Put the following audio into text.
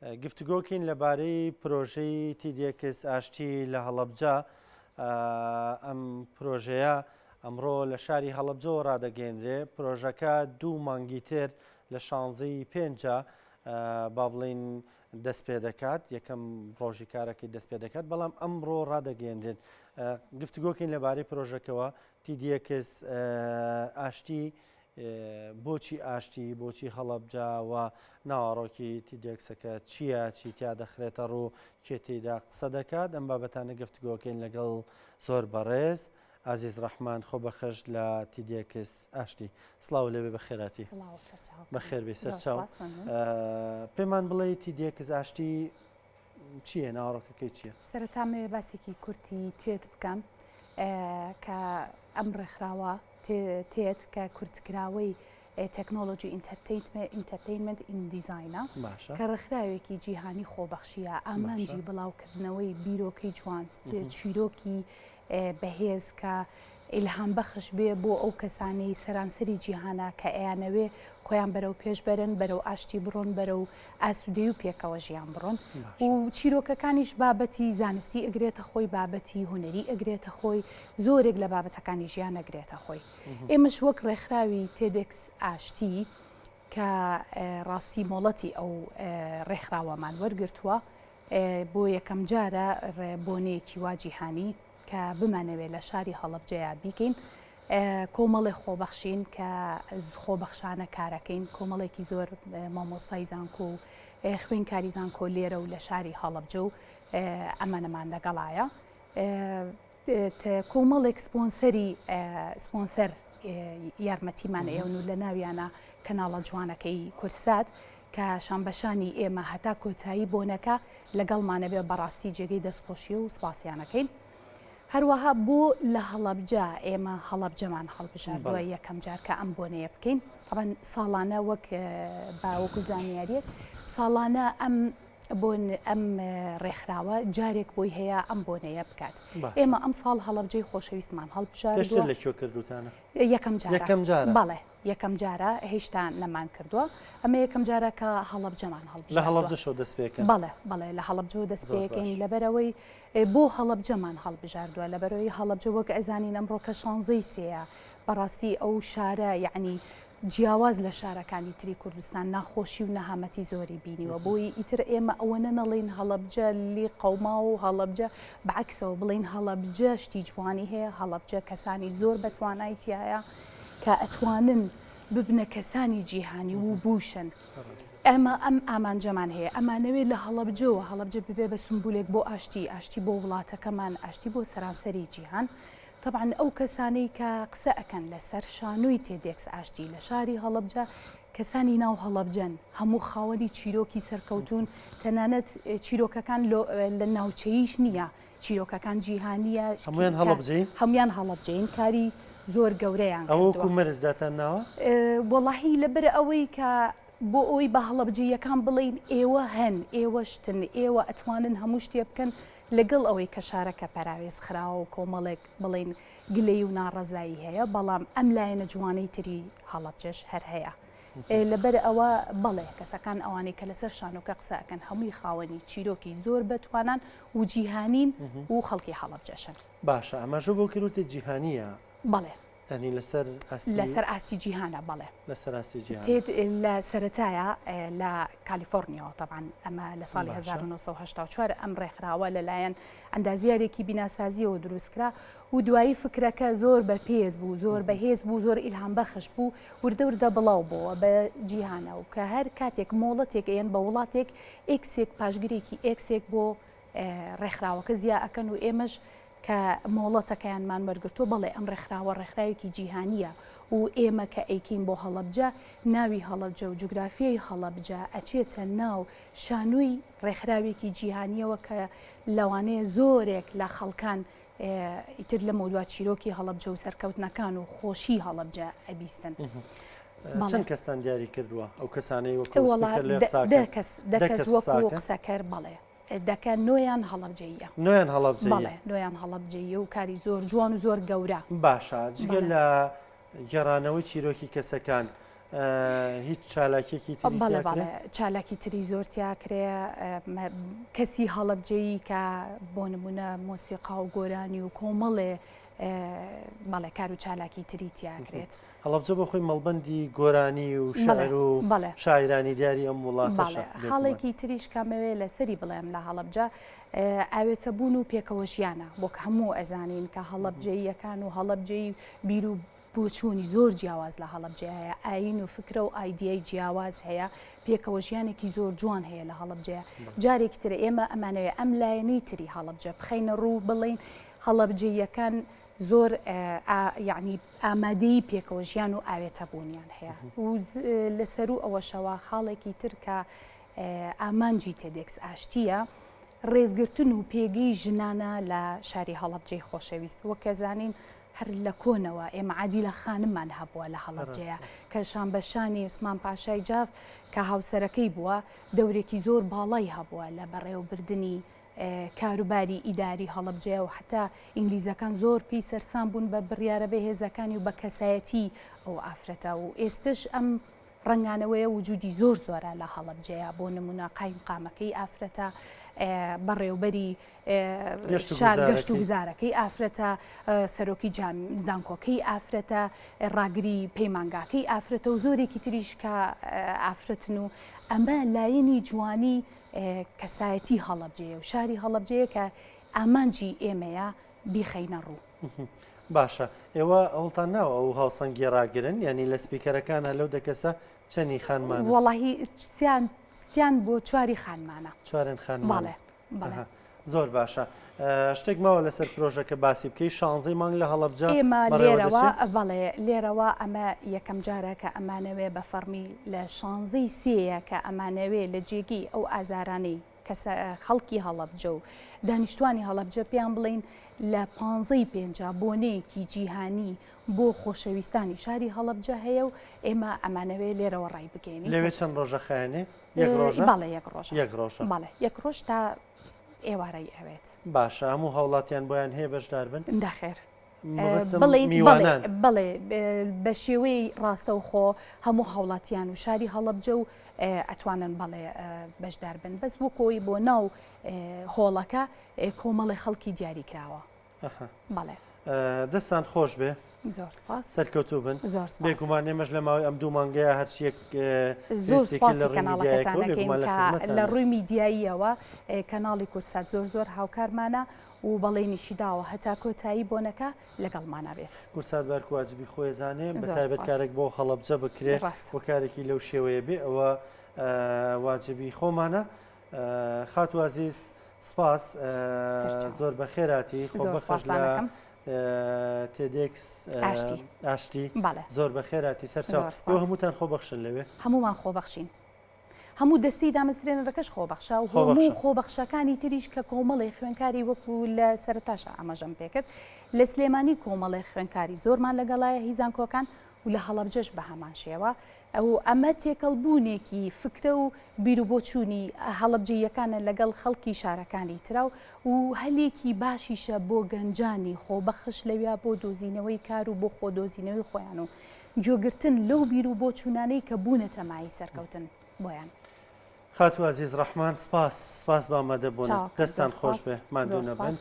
گفتوگۆکین لەبارەی پرۆژەی TDX ئاشتی لە هەڵەبجە. ئەم پرۆژەیە ئەمڕۆ لە شاری هەڵەبجەوە ڕادەگەیەندرێ. پرۆژەکە 2 مانگی تر لە 16ی پێنجە با بڵین دەست پێ دەکات، یەکەم ڕۆژی کارەکەی دەست پێ دەکات، بەڵام ئەمڕۆ ڕادەگەیەندرێت. گفتوگۆکین لەبارەی پرۆژەکەەوە TDX ئاشتی بۆچی ئاشتی، بۆچی هەڵەبجە و ناوەڕۆکی TDXەکە چییە، چی تیا دەخرێتە ڕوو، کێ تێیدا قسە دەکات. ئەم بابەتانە گفتوگۆکەین لەگەڵ زۆر بەڕێز عزیز ڕەحمان خۆ بەخێش لە TDX ئاشتی. سڵاو لێبێ بەخێراتی. بەخێر بێ سەرچاو. پێمان بڵێ TDX ئاشتی چییە، ناوەڕۆکەکەی چییە؟ سەرەتا مەوێ باسێکی کورتی تێت بکەم کە ئەم ڕێکخراوە تێت کە کورتکراوەی تەکنۆلۆژی ئینتەرتەینمنت ئین دیزاینە کە ڕێکخراوێکی جیهانی خۆبەخشیە، ئامانجی بڵاوکردنەوەی بیرۆکەی جوان، چیرۆکی بەهێز کە ئیلهام بەخش بێ بۆ ئەو کەسانەی سەرانسەری جیهانە کە ئەیانەوێ خۆیان بەرەو پێش بەرن، بەرەو ئاشتی بڕۆن، بەرەو ئاسوودەی و پێکەوە ژیان بڕۆن. و چیرۆکەکانیش بابەتی زانستی ئەگرێتە خۆی، بابەتی هوەری ئەگرێتە خۆی، زۆرێک لە بابەتەکانی ژیان ئەگرێتە خۆی. ئێمەش وەک ڕێکخراوی TDX ئاشتی کە ڕاستی مۆڵەتی ئەو ڕێکخراوەمان وەرگرتووە بۆ یەکەم جارە بۆنەیەکی وا جیهانی کە بمانەوێت لە شاری هەڵەبجەیە بیکەین، کۆمەڵی خۆبەخشین کە خۆبەخشانە کارەکەین، کۆمەڵێکی زۆر مامۆستای زانکۆ و خوێنکاری زانکۆ لێرە و لە شاری هەڵەبجە و ئەمانەمان لەگەڵایە. کۆمەڵێک سپۆنسەر یارمەتیمان ئێون و لە ناویانە کەناڵە جوانەکەی کورسات کە شانبەشانی ئێمە هەتا کۆتایی بۆنەکە لەگەڵمانە بێ بەڕاستی جێگەی دەستخۆشی و سپاسیانەکەین. هەروەها بۆ لە هەڵەبجە ئێمە هەڵەبجەمان هەڵبژاردووە یەکەم جار کە ئەم بۆنەیە بکەین. طبعاً ساڵانە وەک باوەکو زانیاریت ساڵانە ئەم ڕێکخراوە جارێک بۆی هەیە ئەم بۆنەیە بکات. ئێمە ئەم ساڵ هەڵەبجەی خۆشەویستمان هەڵبژاردووە. لەکوێ کردوتانە؟ یەکەم جارە. بەڵێ یەکەم جارە هێشتا نەمان کردووە. ئەمە یەکەم جارە کە هەڵەبجەمان لە هەڵەبجەشەوە دەست پێکەن. بەڵێ لە هەڵەبجەوە دەست پێکەین لەبەرەوەی بۆ هەڵەبجەمان هەڵبژاردووە، لەبەرەوەی هەڵەبجە وەک ئەزانین ئەمڕۆ کە 16ی سێیە بەڕاستی ئەو شارە یعنی جیاواز لە شارەکانی تری کوردستان ناخۆشی و نەهامەتی زۆری بینیوە، بۆی ئیتر ئێمە ئەوەنە نەڵێن هەڵەبجە لی قەوما و هەڵەبجە بەعکسەوە بڵین هەڵەبجە شتی جوانی هەیە، هەڵەبجە کەسانی زۆر بەتوانایتیایە کە ئەتوانن ببنە کەسانی جیهانی و بوشن. ئەمە ئەم ئامانجەمان هەیە، ئەمانەوێت لە هەڵەبجە ببێ بە سمبولێک بۆ ئاشتی بۆ وڵاتەکەمان، ئاشتی بۆ سەرانسەری جیهان. طبعاً ئەو کەسانەی کە قسە ئەکەن لەسەر شانۆی TDX ئاشتی لە شاری هەڵەبجە کەسانی ناو هەڵەبجەن، هەموو خاوەنی چیرۆکی سەرکەوتون، تەنانەت چیرۆکەکان لە ناوچەیش نییە، چیرۆکەکان جیهانیە، هەمویان هەڵەبجەین، کاری زۆر گەورەیان ئەوەکو مەرزداتان ناوە؟ وەڵاهی لەبەر ئەوەی کە بۆ ئەوی بە هەڵەبجەیەکان بڵین ئێوە هەن، ئێوە شتن، ئێوە ئەتوانن هەموو شتێ بکەن لەگەڵ ئەوەی کە شارەکە پەراوێز خراوە و کۆمەڵێک بڵین گلەی و ناڕەزایی هەیە، بەڵام ئەم لایەنە جوانەی تری هەڵەبجەش هەر هەیە. لەبەر ئەوە بەڵێ کەسەکان ئەوانەی کە لەسەر شانۆکە قسەکەن هەمووی خاوەنی چیرۆکی زۆر بەتوانان و جیهانین و خەڵکی هەڵەبجەشن. باشە ئەمەژە بۆ کەروتە جیهانیە؟ بەڵێ ینی لەسەر ئاستی جیهانە. بەڵێ لەسەر ئاستی جیهان لە سەرەتایە لە کالیفۆرنیاوە طبعاً ئەمە لە ساڵی 1984 ئەم ڕێکخراوە لەلایەن ئەندازیارێکی بیناسازیەوە دروستکرا و دوایی فکرەکە زۆر بەپێز بوو، زۆر بەهێز بوو، زۆر ئیلهام بەخش بوو، وردە بڵاو بووە بە جیهانە و کە هەر کاتێک مۆڵەتێک ئەیەن بە وڵاتێک ئێکسێک پاشگرێکی ئێکسێک بۆ ڕێکخراوەکە زیاد ئەکەن و ئێمەش کە مۆڵەتەکەیانمان وەرگرتووە بەڵێ ئەم ڕێکخراوە ڕێکخراوێکی جیهانیە و ئێمە کە ئەیکەین بۆ هەڵەبجە ناوی هەڵەبجە و جوگرافیای هەڵەبجە ئەچێتە ناو شانووی ڕێکخراوێکی جیهانیەوە کە لەوانەیە زۆرێک لە خەڵکان ئیتر لە مەودوا چیرۆکی هەڵەبجە و سەرکەوتنەکان و خۆشی هەڵەبجە ئەبیستن. چەند کەستان دیاری کردووە ئەو کەسانەی وەکو دەکەس وەکو قسەکەر بەڵێ دەکە نۆیان هەڵەبجەیە. نۆیان هەڵەبجەیە و کاری زۆر جوان و زۆر گەورە. باشە جگە لە گەڕانەوەی چیرۆکی کەسەکان هیچ چالاکیێکی تری بەڵێ بەڵێ چالاکی تری زۆرتیا کرێ کەسی هەڵەبجەیی کە بۆ نمونە مۆسیقا و گۆرانی و کۆمەڵێ بەڵێ کار و چالاکی تری تیاکرێت. هەڵەبجە بۆ خۆی مەڵبەندی گۆرانی و شعر و شاعرانی دیاری ئەم وڵاتەشە. خاڵێکی تریش کامەوێ لەسەری بڵێم لە هەڵەبجە ئاوێتە بوون و پێکەوە ژیانە بۆ کە هەموو ئەزانین کە هەڵەبجەییەکان و هەڵەبجەی بیر و بۆچوونی زۆر جیاواز لە هەڵەبجەیە ئاین و فکرە و ئایدیای جیاواز هەیە پێکەوە ژیانێکی زۆر جوان هەیە لە هەڵەبجەیە. جارێکی ترە ئێمە ئەمانەوێت ئەم لایەنەی تری هەڵەبجە بخەینە ڕوو بڵین هەڵەبجەیەکان زۆر یعنی ئامادەی پێکەوە ژیان و ئاوێتە بوونیان هەیە و لەسەر و ئەوەشەوە خاڵێکی تر کە ئامانجی تێدێکس ئاشتیە ڕێزگرتن و پێگەی ژنانە لە شاری هەڵەبجەی خۆشەویست وەکە زانین هەر لە کۆنەوە ئێمە عادیلە خانممان هەبووە لە هەڵەبجەیە کە شانبەشانی عوسمان پاشای جاف کە هاوسەرەکەی بووە دەورێکی زۆر باڵای هەبووە لە بەڕێوەبردننی کاروباری ئیداری هەڵەبجەیە و حتا ئینگلیزەکان زۆر پێی سەرسان بوون بە بڕیارە بەهێزەکانی و بە کەسایەتی ئەو ئافرەتە و ئێستش ئەم ڕنگانەوەیە وجودی زۆر زۆرە لە هەڵەبجەیە بۆ نمونە قایمقامەکەی ئافرەتە بەڕێوبەری گەشت و گوزارەکەی ئافرەتە سەرۆکی زانکۆکەی ئافرەتە ڕاگری پەیمانگاکەی ئافرەتە و زۆرێکی تریش کە ئافرەتن و ئەمە لایەنی جوانی کەسایەتی هەڵەبجەیە و شاری هەڵەبجەیە کە ئامانجی ئێمەیە بیخەینە ڕوو. باشە ئێوە ئەوڵتان ناوە ئەو هاوسەنگی ڕاگرن ینی لە سپیکەرەکانە لەو دەکەسە چەندی خانمان وەڵاهی سیان بۆ چواری خانمانە چوارن خانمان بەڵێ زۆر باشە. شتێک ماوە لەسەر پرۆژەکە باسی بکەی 16 مانگ لە هەڵەبجە ئێمە لێرەوە بەڵێ لێرەوە ئەمە یەکەم جارە کە ئەمانەوێ بە فەرمی لە 16 سێیە کە ئەمانەوێ لە جێگی ئەو ئازارانەی خەڵکی هەڵەبجە و دانیشتوانی هەڵەبجە پێیان بڵین لە 15 پێنجا بۆنەیەکی جیهانی بۆ خۆشەویستانی شاری هەڵەبجە هەیە و ئێمە ئەمانەوێ لێرەوە ڕای بگەینی. لەوێ چەند ڕۆژە خایێنێ؟ یەک ڕۆژە؟ بەڵێ یەک ڕۆژە بەڵێ یەک ڕۆژ تا ئێوارەی ئەوێت. باشە هەموو هەوڵاتیان بۆیان هەیە بەشدار بن؟ داخێر بڵێ بە شێوەی ڕاستە و خۆ هەموو هەوڵاتیان و شاری هەڵەبجە و ئەتوانن بەڵێ بەشدار بن بەس بۆ کۆی بۆ ناو هۆڵەکە کۆمەڵی خەڵکی دیاری کراوە. بەڵێ دەستان خۆش بێ زۆر سپاس سەرکەوتوو بن زۆر بێگومان ئێمەش لە ماوەی ئەم دوو مانگەیە هەرچیەک زۆر سپاسی کەناڵەکەتانەکەین کە لە ڕووی میدیاییەوە کەناڵی کورسات زۆر هاوکارمانە و بەڵێنیشی داوە هەتا کۆتایی بۆنەکە لەگەڵمانە بێت. کورسات بارک واجبی خۆی زانێ بە تایبەت کارێک بۆ هەڵەبجە بکرێت و کارێکی لەو شێوەیە بێ ئەوە واجبی خۆمانە. خاتو عزیز سپاس زۆر بە خێراتی خۆ بەخێر لە تێدێکس ئاشتی زۆر بە خێراتی سەرچاو هەمووتان خۆبەخشن لەوێ هەمومان خۆبەخشین هەموو دەستی دامەزرێنەرەکەش خۆبەخشا و هەموو خۆبەخشەکانی تریش کە کۆمەڵی خوێنکاری وەکو لە سەرتاشە ئاماژەم پێکرد لە سلێمانی کۆمەڵی خوێنکاری زۆرمان لەگەڵایە هیزان کۆکان و لە هەڵەبجەش بە هەمان شێوە ئەو ئەمە تێکەڵبوونێکی فکرە و بیر و بۆچوونی هەڵەبجەیەکانە لەگەڵ خەڵکی شارەکانی تراو و هەلێکی باشیشە بۆ گەنجانی خۆبەخش لەویا بۆ دۆزینەوەی کار و بۆ خۆدۆزینەوەی خۆیان و گوێگرتن لەو بیر و بۆچوونانەی کە بوونەتە مای سەرکەوتن بۆیان. خاتو عزیز ڕەحمان سپاس بامەدە بوون دەستان خۆش بێ مادوو نەبن.